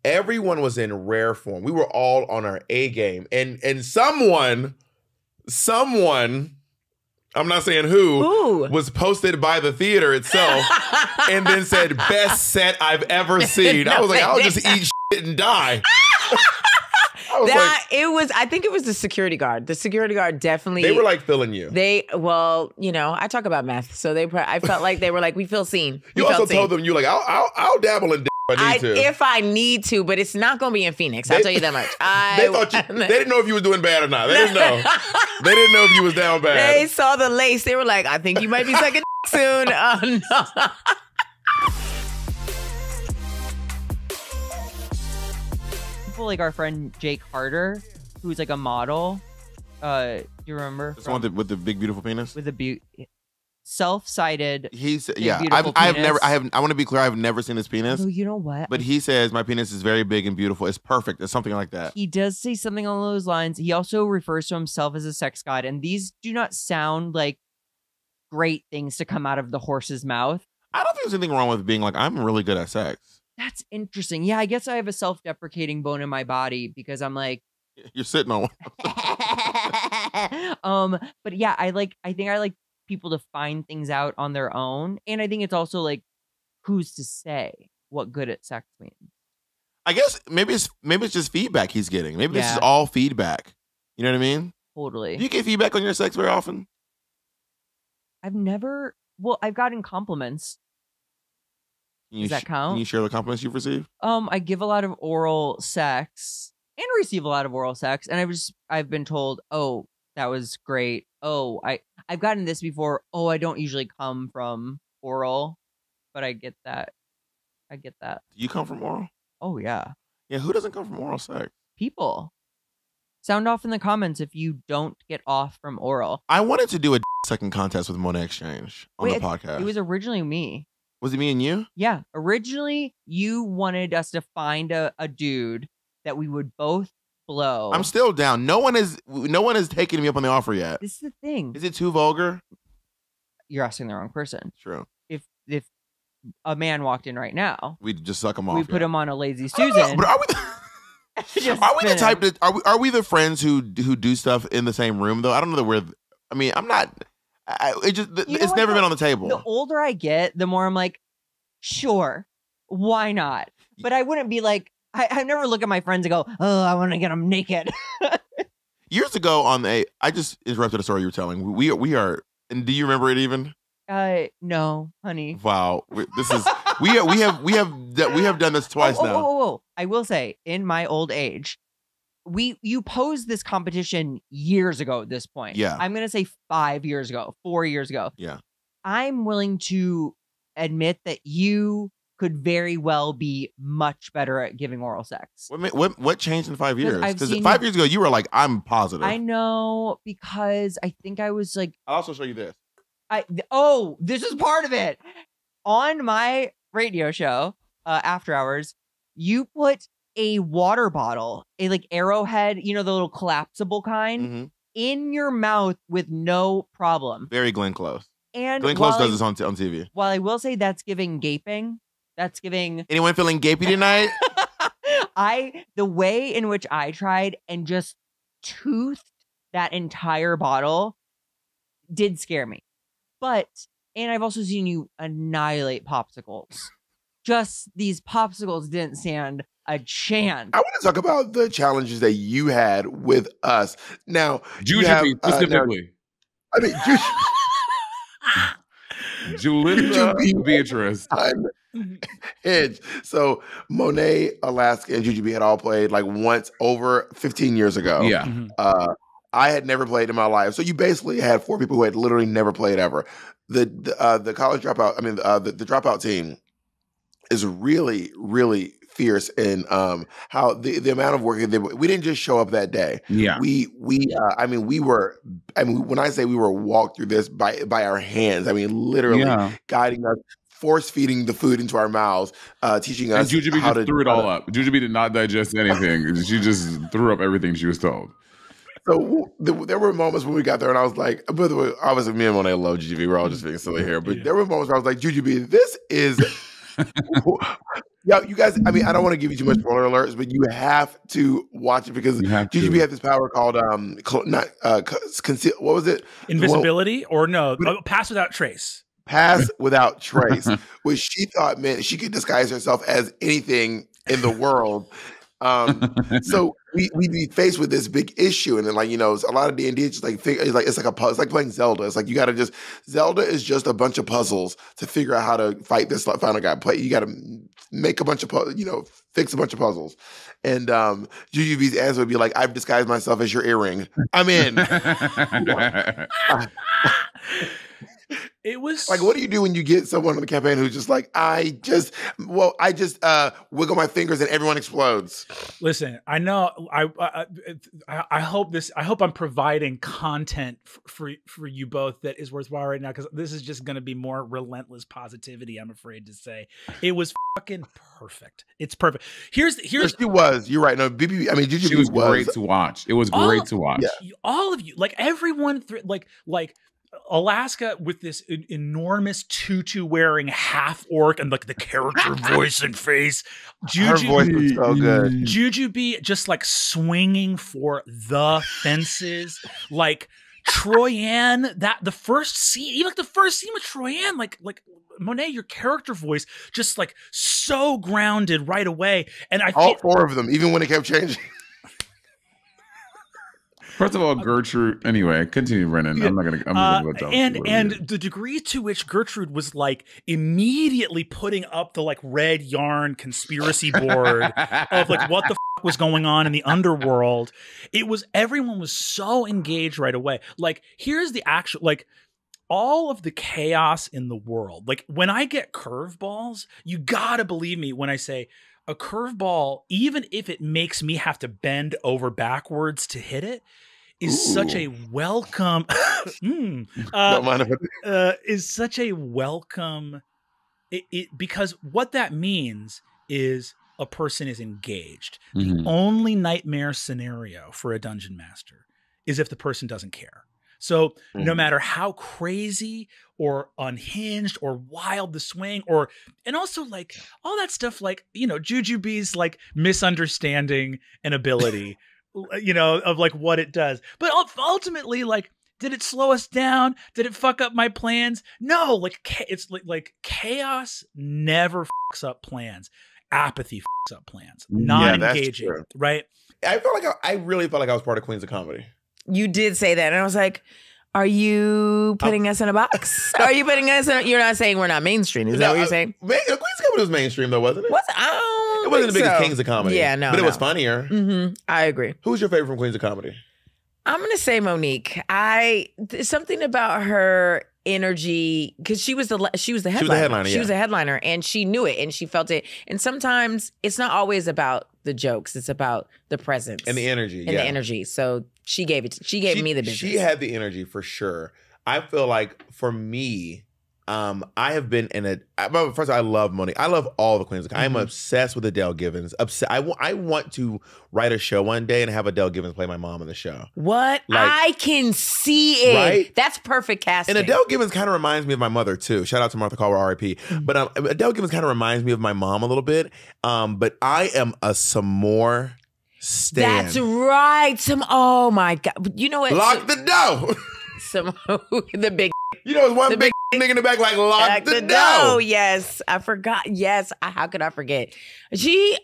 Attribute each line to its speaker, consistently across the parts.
Speaker 1: everyone was in rare form. We were all on our A game. And someone, I'm not saying who, was posted by the theater itself and then said, best set I've ever seen. I was like, I'll just eat shit and die.
Speaker 2: I think it was the security guard. The security guard definitely.
Speaker 1: They were like feeling you.
Speaker 2: I talk about meth, so I felt like they were like, we feel seen.
Speaker 1: You also told them, you like, I'll dabble in if I need to.
Speaker 2: If I need to, but it's not going to be in Phoenix. I'll tell you that much.
Speaker 1: They didn't know if you was doing bad or not. They didn't know. They didn't know if you was down bad.
Speaker 2: They saw the lace. They were like, I think you might be sucking soon. Oh, no.
Speaker 3: Like our friend Jake Harder, who's like a model. Do you remember?
Speaker 1: This one with the big beautiful penis?
Speaker 3: With the self-sided.
Speaker 1: I want to be clear, I've never seen his penis.
Speaker 3: Oh, you know what?
Speaker 1: But he says my penis is very big and beautiful. It's perfect. It's something like that.
Speaker 3: He does say something along those lines. He also refers to himself as a sex god, and these do not sound like great things to come out of the horse's mouth.
Speaker 1: I don't think there's anything wrong with being like, I'm really good at sex.
Speaker 3: That's interesting. Yeah, I guess I have a self-deprecating bone in my body because I'm like,
Speaker 1: you're sitting on
Speaker 3: one. But yeah, I think I like people to find things out on their own, and I think it's also like, who's to say what good at sex means?
Speaker 1: I guess maybe it's just feedback he's getting. Maybe this is all feedback. You know what I mean?
Speaker 3: Totally.
Speaker 1: Do you get feedback on your sex very often?
Speaker 3: I've gotten compliments. Does that count?
Speaker 1: Can you share the compliments you've received?
Speaker 3: I give a lot of oral sex and receive a lot of oral sex, and I've been told, oh, that was great. Oh, I've gotten this before. Oh, I don't usually come from oral, but I get that. Do
Speaker 1: you come from oral?
Speaker 3: Oh yeah.
Speaker 1: Yeah, who doesn't come from oral sex?
Speaker 3: People. Sound off in the comments if you don't get off from oral.
Speaker 1: I wanted to do a second contest with Monet Exchange on the podcast.
Speaker 3: It was originally me.
Speaker 1: Was it me and you?
Speaker 3: Yeah. Originally, you wanted us to find a dude that we would both blow.
Speaker 1: I'm still down. No one has taken me up on the offer yet.
Speaker 3: This is the thing.
Speaker 1: Is it too vulgar?
Speaker 3: You're asking the wrong person.
Speaker 1: True.
Speaker 3: If a man walked in right now,
Speaker 1: we'd just suck him off.
Speaker 3: We put him on a lazy Susan.
Speaker 1: But are we the type that are we the friends who do stuff in the same room though? I don't know that we're. I mean, I'm not. It's never been on the table.
Speaker 3: The older I get, the more I'm like, sure, why not? But I wouldn't be like, I never look at my friends and go, oh, I want to get them naked.
Speaker 1: Years ago I just interrupted a story you were telling. We are, and do you remember it even?
Speaker 3: No, honey.
Speaker 1: Wow, we have done this twice now.
Speaker 3: Oh, I will say, in my old age, you posed this competition years ago at this point.
Speaker 1: Yeah.
Speaker 3: I'm going to say 5 years ago, 4 years ago.
Speaker 1: Yeah.
Speaker 3: I'm willing to admit that you could very well be much better at giving oral sex.
Speaker 1: What changed in 5 years? Because 5 years ago, you were like, I'm positive.
Speaker 3: I know, because I think I was like...
Speaker 1: I'll also show you this.
Speaker 3: This is part of it. On my radio show, After Hours, you put a water bottle, a like Arrowhead, the little collapsible kind, in your mouth with no problem.
Speaker 1: Very Glenn Close.
Speaker 3: And
Speaker 1: Glenn Close does this on TV.
Speaker 3: While I will say that's giving gaping, that's giving...
Speaker 1: Anyone feeling gapey tonight?
Speaker 3: The way in which I tried and just toothed that entire bottle did scare me. And I've also seen you annihilate popsicles. Just these popsicles didn't stand a chance.
Speaker 4: I want to talk about the challenges that you had with us. Now,
Speaker 5: Jujubee specifically. Julinda Beatrice.
Speaker 4: Edge. So Monet, Alaska, and Jujubee had all played like once over 15 years ago.
Speaker 5: Yeah.
Speaker 4: I had never played in my life. So you basically had 4 people who had literally never played ever. The college dropout, the dropout team is really, really fierce in how the amount of work we didn't just show up that day.
Speaker 5: Yeah.
Speaker 4: When I say we were walked through this by our hands, literally guiding us, force feeding the food into our mouths, teaching us.
Speaker 5: And Jujubee
Speaker 4: how
Speaker 5: just threw it all up. Jujubee did not digest anything. She just threw up everything she was told.
Speaker 4: So there were moments when we got there and I was like, by the way, obviously me and Monet love Jujubee. We're all just being silly here. But there were moments where I was like, Jujubee, this is Yeah, you guys. I mean, I don't want to give you too much spoiler alerts, but you have to watch it because GGB had this power called conceal. What was it?
Speaker 6: Invisibility or no? Pass without trace.
Speaker 4: Pass without trace, which she thought meant she could disguise herself as anything in the world. So we'd be faced with this big issue, and then like a lot of D&D it's like it's like a puzzle. It's like playing Zelda. It's like you got to Zelda is just a bunch of puzzles to figure out how to fight this final guy. You got to make a bunch of fix a bunch of puzzles. And GGB's answer would be like, "I've disguised myself as your earring. I'm in."
Speaker 6: It was
Speaker 4: like, what do you do when you get someone on the campaign who's just like, I just wiggle my fingers and everyone explodes?
Speaker 6: Listen, I know. I hope I'm providing content for you both that is worthwhile right now, because this is just going to be more relentless positivity. I'm afraid to say it was fucking perfect. It's perfect. Here's
Speaker 4: she was. You're right. No, BB. I mean,
Speaker 5: she was great to watch. It was great to watch.
Speaker 6: Yeah. All of you, like everyone, like. Alaska with this enormous tutu wearing half orc and like the character voice and face.
Speaker 4: Her voice was so good.
Speaker 6: Jujubee just like swinging for the fences. Like Troyanne, the first scene with Troyanne, like Monet, your character voice just like so grounded right away. And
Speaker 4: all four of them, even when it kept changing.
Speaker 5: First of all, Gertrude. Anyway, continue, Brennan. Yeah. I'm not gonna.
Speaker 6: And the degree to which Gertrude was like immediately putting up the like red yarn conspiracy board of like what the was going on in the underworld. Everyone was so engaged right away. Like here's the actual all of the chaos in the world. Like when I get curveballs, you gotta believe me when I say a curveball, even if it makes me have to bend over backwards to hit it, is such a welcome is such a welcome because what that means is a person is engaged. The only nightmare scenario for a dungeon master is if the person doesn't care. So no matter how crazy or unhinged or wild the swing, and also like all that stuff, like, Jujubee's like misunderstanding an ability, of like what it does. But ultimately, like, did it slow us down? Did it fuck up my plans? No, like it's like chaos never fucks up plans. Apathy fucks up plans. Not engaging, right?
Speaker 1: I really felt like I was part of Queens of Comedy.
Speaker 2: You did say that, and I was like, are you putting us in a box? Are you putting us in you're not saying we're not mainstream. Is that what you're saying?
Speaker 1: Queens of Comedy was mainstream, though, wasn't it?
Speaker 2: It
Speaker 1: wasn't as big as Kings of Comedy.
Speaker 2: Yeah, no.
Speaker 1: But it was funnier.
Speaker 2: I agree.
Speaker 1: Who's your favorite from Queens of Comedy?
Speaker 2: I'm going to say Monique. Something about her energy, because she was the headliner. She was the headliner, and she knew it, and she felt it. And sometimes it's not always about the jokes; it's about the presence
Speaker 1: and the energy.
Speaker 2: The energy. So she gave it. She gave me the business.
Speaker 1: She had the energy for sure. I feel like for me, I have been in first of all, I love Monet. I love all the Queens. I'm obsessed with Adele Givens. I want to write a show one day and have Adele Givens play my mom in the show.
Speaker 2: What? I can see it. Right? That's perfect casting.
Speaker 1: And Adele Givens kind of reminds me of my mother too. Shout out to Martha Caldwell, R.I.P. But Adele Givens kind of reminds me of my mom a little bit. But I am a Samore stan.
Speaker 2: That's right. Oh my God. You know what?
Speaker 1: Lock the door.
Speaker 2: The big.
Speaker 1: It's one big nigga in the back like lock the door.
Speaker 2: Yes, I forgot. Yes, how could I forget?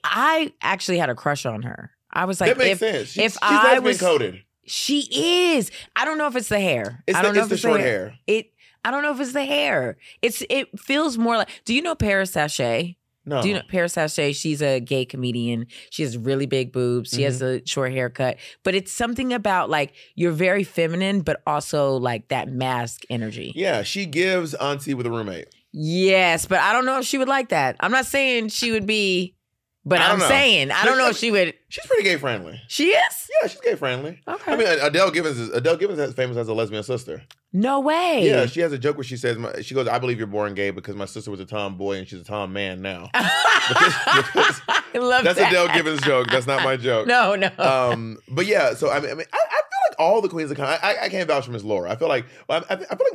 Speaker 2: I actually had a crush on her. I was like,
Speaker 1: that makes sense. She's lesbian coded.
Speaker 2: She is. I don't know if it's the hair.
Speaker 1: I don't know if it's the short hair.
Speaker 2: I don't know if it's the hair. It feels more like. Do you know Paris Sachet?
Speaker 1: No.
Speaker 2: Do you know Paris Sachet? She's a gay comedian. She has really big boobs. She has a short haircut. But it's something about like you're very feminine, but also like that mask energy.
Speaker 1: Yeah, she gives auntie with a roommate.
Speaker 2: Yes, but I don't know if she would like that. I'm not saying she would be, but I'm saying I don't know if she would.
Speaker 1: She's pretty gay friendly.
Speaker 2: She is?
Speaker 1: Yeah, she's gay friendly.
Speaker 2: Okay.
Speaker 1: I mean, Adele Givens is famous as a lesbian sister.
Speaker 2: No way.
Speaker 1: Yeah, she has a joke where she says, she goes, I believe you're born gay because my sister was a tomboy and she's a tom man now.
Speaker 2: I love
Speaker 1: that's
Speaker 2: that.
Speaker 1: Adele Givens' joke. That's not my joke.
Speaker 2: No.
Speaker 1: But yeah, so I feel like all the Queens of Comedy, I can't vouch for Miss Laura. I feel like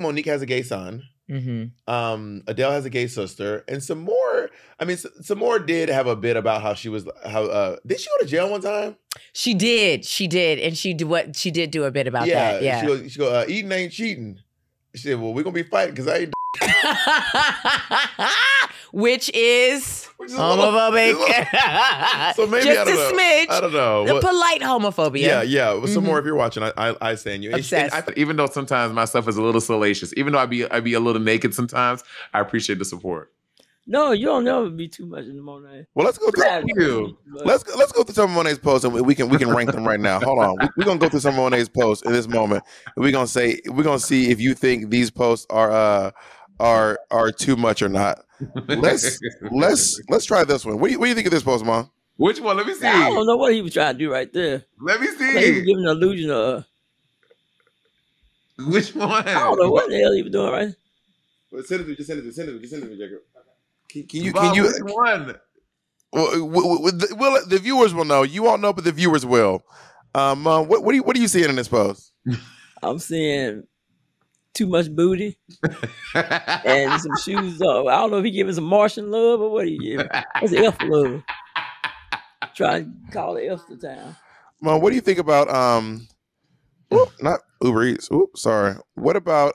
Speaker 1: Monique has a gay son. Adele has a gay sister, and some more. I mean, some more did have a bit about how she was. Did she go to jail one time?
Speaker 2: She did, and she did do a bit about that. Yeah,
Speaker 1: she go eating ain't cheating. She said, "Well, we're gonna be fighting because I ain't."
Speaker 2: Which is homophobic.
Speaker 1: So maybe
Speaker 2: just a smidge.
Speaker 1: I don't know.
Speaker 2: The polite homophobia.
Speaker 1: Yeah. Some more if you're watching. I stand you.
Speaker 2: Obsessed.
Speaker 5: Even though sometimes my stuff is a little salacious, even though I be a little naked sometimes, I appreciate the support.
Speaker 7: No, you don't never be too much in the Monet.
Speaker 1: Well, let's go through. Let's go through some of Monet's posts, and we can rank them right now. Hold on, we're gonna go through some of Monet's posts in this moment. We're gonna see if you think these posts are too much or not. Let's try this one. What do you think of this post, Mom?
Speaker 5: Which one? Let me see.
Speaker 7: I don't know what he was trying to do right there.
Speaker 5: Let me see.
Speaker 7: Like he was giving an illusion of.
Speaker 5: Which one?
Speaker 7: I don't know what the hell he was doing right.
Speaker 1: Well, send it to me, Jacob. Can you?
Speaker 5: Which one?
Speaker 1: Well, the viewers will know. You won't know, but the viewers will. What are you seeing in this post?
Speaker 7: I'm seeing too much booty and some shoes off. I don't know if he giving some Martian love or what he giving. That's F love. Trying to call it F the town.
Speaker 1: Mom, what do you think about not Uber Eats? Oops, sorry. What about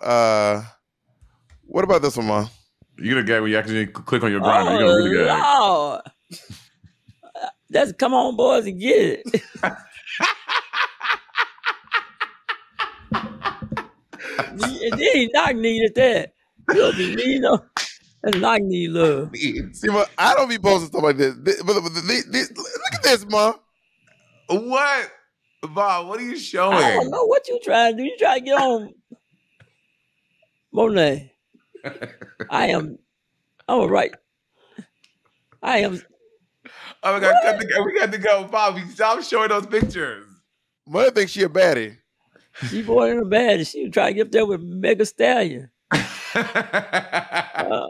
Speaker 1: this one, Mom?
Speaker 5: You gonna get when you actually click on your grinder. You're gonna really get it.
Speaker 7: Oh, that's come on, boys, and get it. And then he knock knee at that. You know, that's knock knee love.
Speaker 1: See, but I don't be posting stuff like this. But look at this, Mom.
Speaker 5: What, Bob? What are you showing?
Speaker 7: I don't know what you trying to do. You trying to get on Monet. I'm right. I am.
Speaker 5: Oh my God, we got to go, Bobby. Stop showing those pictures.
Speaker 1: Mother thinks she a baddie.
Speaker 7: She more than a baddie. She was trying to get up there with Mega Stallion.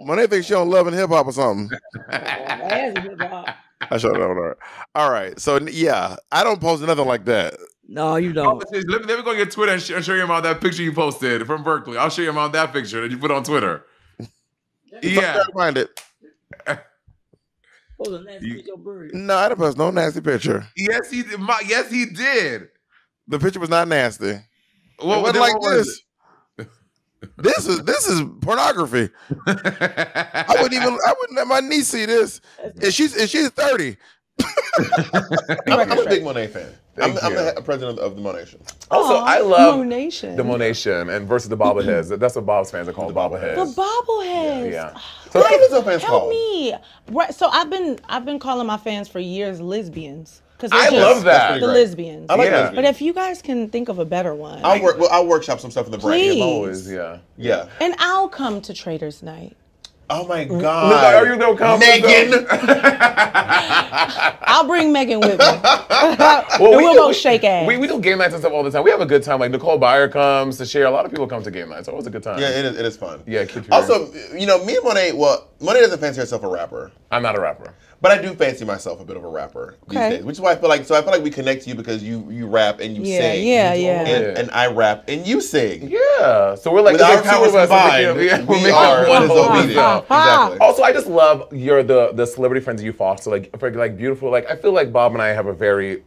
Speaker 1: Monet thinks she don't love and hip hop or something. I showed it on her. All right, so yeah, I don't post nothing like that.
Speaker 7: No, you don't.
Speaker 5: Let me go on your Twitter and show you about that picture you posted from Berkeley. I'll show you about that picture that you put on Twitter. Yeah.
Speaker 1: Find it.
Speaker 7: Oh, the nasty picture of Bird.
Speaker 1: No, I didn't post no nasty picture.
Speaker 5: Yes, he did. Yes, he did.
Speaker 1: The picture was not nasty.
Speaker 5: What
Speaker 1: wasn't like this. This is pornography. I wouldn't let my niece see this. And she's 30. I'm a big Monet fan. I'm the president of the Monation.
Speaker 8: Also, I love
Speaker 2: Monation.
Speaker 8: the Monation and versus the bobbleheads. That's what Bob's fans are called, bobbleheads.
Speaker 9: The bobbleheads.
Speaker 8: Yeah.
Speaker 1: So what are those fans
Speaker 9: Help
Speaker 1: called?
Speaker 9: me. Right. So I've been calling my fans for years lesbians.
Speaker 8: I love that.
Speaker 9: The lesbians.
Speaker 1: I like
Speaker 8: Yeah.
Speaker 1: lesbians.
Speaker 9: But if you guys can think of a better one,
Speaker 1: I'll workshop some stuff in the brain.
Speaker 9: Please.
Speaker 8: Always, yeah.
Speaker 1: Yeah.
Speaker 9: and I'll come to Traders Night.
Speaker 1: Oh my
Speaker 8: Look,
Speaker 1: God.
Speaker 8: are you no comment?
Speaker 1: Megan.
Speaker 9: I'll bring Megan with me. We'll both shake ass.
Speaker 8: We do game nights and stuff all the time. We have a good time. Like Nicole Byer comes to share. A lot of people come to game nights. It's always a good time.
Speaker 1: Yeah, it is fun.
Speaker 8: Yeah, keep your.
Speaker 1: Also, me and Monet, Monet doesn't fancy herself a rapper.
Speaker 8: I'm not a rapper.
Speaker 1: But I do fancy myself a bit of a rapper these days, which is why I feel like we connect to you because you rap and you sing.
Speaker 9: Yeah.
Speaker 1: And I rap and you sing.
Speaker 8: Yeah. So we're like,
Speaker 1: with our powers combined, we are one is obedient. Exactly.
Speaker 8: Also, I just love the celebrity friends you foster, like beautiful. Like I feel like Bob and I have a very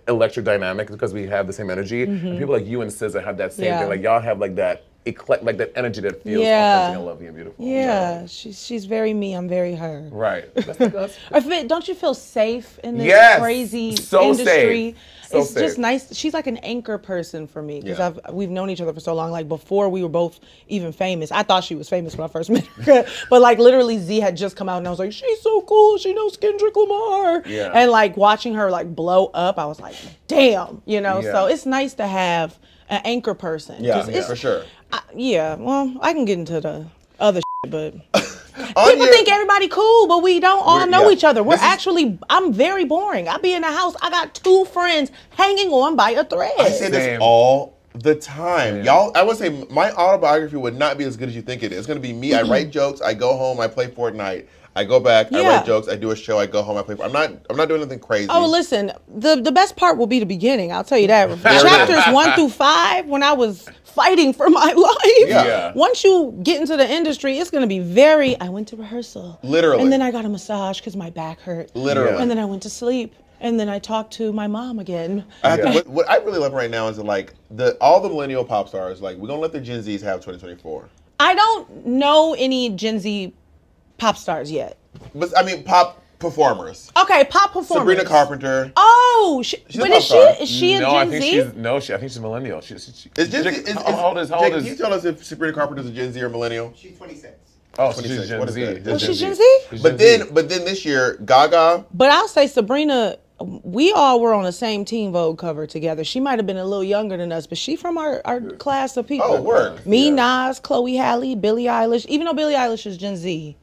Speaker 8: electric dynamic because we have the same energy. And people like you and SZA have that same thing. Like y'all have like that that energy that feels authentic and lovely and beautiful.
Speaker 9: Yeah, she's very me. I'm very her.
Speaker 8: Right. That's like us.
Speaker 9: Don't you feel safe in this crazy industry?
Speaker 8: Safe.
Speaker 9: It's just nice. She's like an anchor person for me because we've known each other for so long. Like before we were both even famous. I thought she was famous when I first met her, but like literally Z had just come out and I was like, she's so cool. She knows Kendrick Lamar. Yeah. And like watching her like blow up, I was like, damn. So it's nice to have an anchor person.
Speaker 1: Yeah, for sure.
Speaker 9: Well, I can get into the other shit, but people think everybody cool, but we don't all know each other. I'm very boring. I be in the house, I got 2 friends hanging on by a thread.
Speaker 1: I say this all the time. Y'all, I would say my autobiography would not be as good as you think it is. It's going to be me. I write jokes. I go home. I play Fortnite. I go back, I write jokes, I do a show, I go home, I play. I'm not doing anything crazy.
Speaker 9: Oh, listen, the best part will be the beginning. I'll tell you that. Chapters 1 through 5, when I was fighting for my life. Once you get into the industry, it's going to be I went to rehearsal.
Speaker 1: Literally.
Speaker 9: And then I got a massage because my back hurt.
Speaker 1: Literally.
Speaker 9: And then I went to sleep. And then I talked to my mom again.
Speaker 1: What I really love right now is that, like, all the millennial pop stars, like, we're going to let the Gen Zs have 2024.
Speaker 9: I don't know any Gen Z pop stars yet.
Speaker 1: But I mean, pop performers.
Speaker 9: Okay, pop performers.
Speaker 1: Sabrina Carpenter.
Speaker 9: Oh, but is she a Gen Z?
Speaker 8: I think she's millennial.
Speaker 1: Is Gen Z? How old is? Can you tell us if Sabrina Carpenter is a Gen Z or millennial?
Speaker 10: She's 26.
Speaker 8: Oh, so she's Gen Z.
Speaker 9: Oh, she's Gen Z?
Speaker 1: But then this year, Gaga.
Speaker 9: But I'll say Sabrina. We all were on the same Teen Vogue cover together. She might have been a little younger than us, but she from our class of people.
Speaker 1: Oh, word.
Speaker 9: Me, Nas, Chloe Halle, Billie Eilish. Even though Billie Eilish is Gen Z.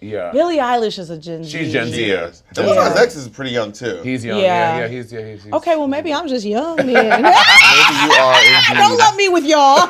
Speaker 8: Yeah.
Speaker 9: Billie Eilish is a Gen Z.
Speaker 8: She's Gen Z.
Speaker 1: And Lil Nas X is pretty young too.
Speaker 8: He's young.
Speaker 9: Yeah.
Speaker 8: He's
Speaker 9: okay, well maybe I'm just young then.
Speaker 1: Maybe you are indeed.
Speaker 9: Don't let me with y'all.